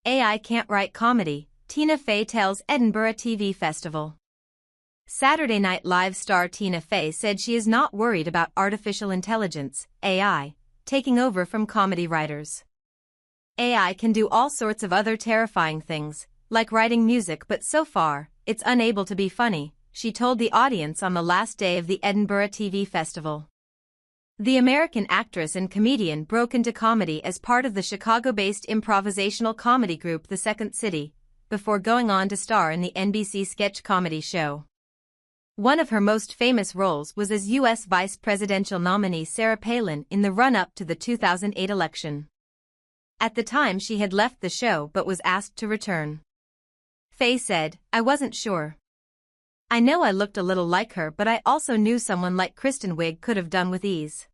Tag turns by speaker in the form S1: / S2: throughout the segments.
S1: AI can't write comedy, Tina Fey tells Edinburgh TV Festival. Saturday Night Live star Tina Fey said she is not worried about artificial intelligence, AI, taking over from comedy writers. AI can do all sorts of other terrifying things, like writing music, but so far, it's unable to be funny, she told the audience on the last day of the Edinburgh TV Festival. The American actress and comedian broke into comedy as part of the Chicago-based improvisational comedy group The Second City, before going on to star in the NBC sketch comedy show. One of her most famous roles was as U.S. vice presidential nominee Sarah Palin in the run-up to the 2008 election. At the time she had left the show but was asked to return. Fey said, "I wasn't sure. I know I looked a little like her, but I also knew someone like Kristen Wiig could have done with ease.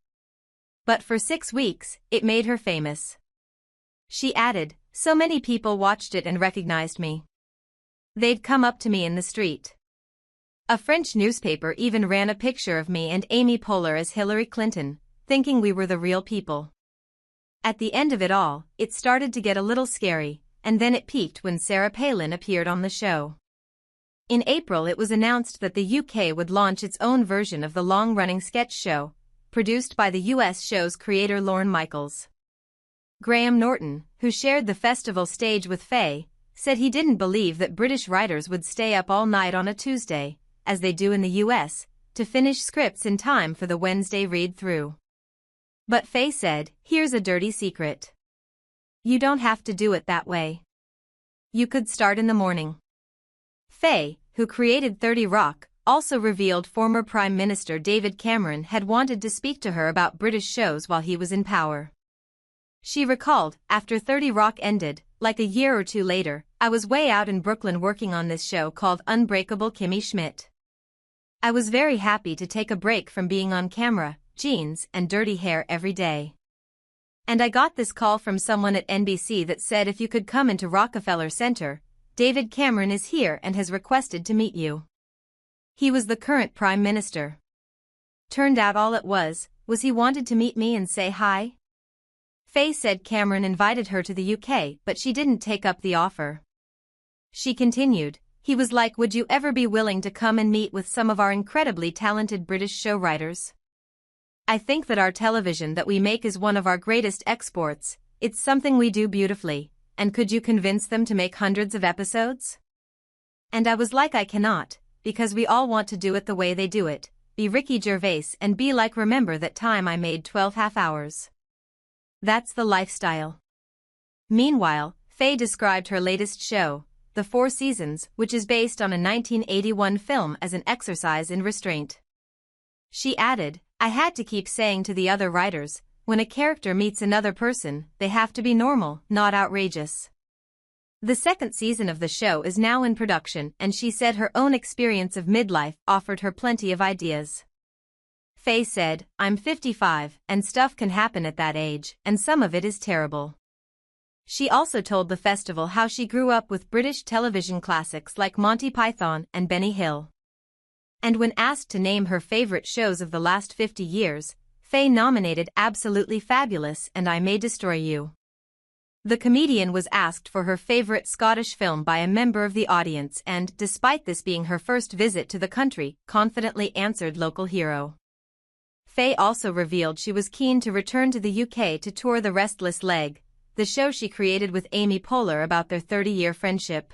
S1: But for 6 weeks, it made her famous." She added, "So many people watched it and recognized me. They'd come up to me in the street. A French newspaper even ran a picture of me and Amy Poehler as Hillary Clinton, thinking we were the real people." At the end of it all, it started to get a little scary, and then it peaked when Sarah Palin appeared on the show. In April it was announced that the UK would launch its own version of the long-running sketch show, produced by the US show's creator Lorne Michaels. Graham Norton, who shared the festival stage with Fey, said he didn't believe that British writers would stay up all night on a Tuesday, as they do in the US, to finish scripts in time for the Wednesday read-through. But Fey said, "Here's a dirty secret. You don't have to do it that way. You could start in the morning." Fey, who created 30 Rock, also revealed former Prime Minister David Cameron had wanted to speak to her about British shows while he was in power. She recalled, "After 30 Rock ended, like a year or two later, I was way out in Brooklyn working on this show called Unbreakable Kimmy Schmidt. I was very happy to take a break from being on camera, jeans and dirty hair every day. And I got this call from someone at NBC that said if you could come into Rockefeller Center, David Cameron is here and has requested to meet you." He was the current Prime Minister. Turned out all it was he wanted to meet me and say hi. Fey said Cameron invited her to the UK but she didn't take up the offer. She continued, "He was like, would you ever be willing to come and meet with some of our incredibly talented British show writers? I think that our television that we make is one of our greatest exports, it's something we do beautifully, and could you convince them to make hundreds of episodes?" And I was like, I cannot, because we all want to do it the way they do it, be Ricky Gervais and be like, remember that time I made 12 half hours. That's the lifestyle. Meanwhile, Fey described her latest show, The Four Seasons, which is based on a 1981 film, as an exercise in restraint. She added, "I had to keep saying to the other writers, when a character meets another person, they have to be normal, not outrageous." The second season of the show is now in production and she said her own experience of midlife offered her plenty of ideas. Fey said, "I'm 55 and stuff can happen at that age and some of it is terrible." She also told the festival how she grew up with British television classics like Monty Python and Benny Hill. And when asked to name her favorite shows of the last 50 years, Fey nominated Absolutely Fabulous and I May Destroy You. The comedian was asked for her favorite Scottish film by a member of the audience and, despite this being her first visit to the country, confidently answered Local Hero. Fey also revealed she was keen to return to the UK to tour The Restless Leg, the show she created with Amy Poehler about their 30-year friendship.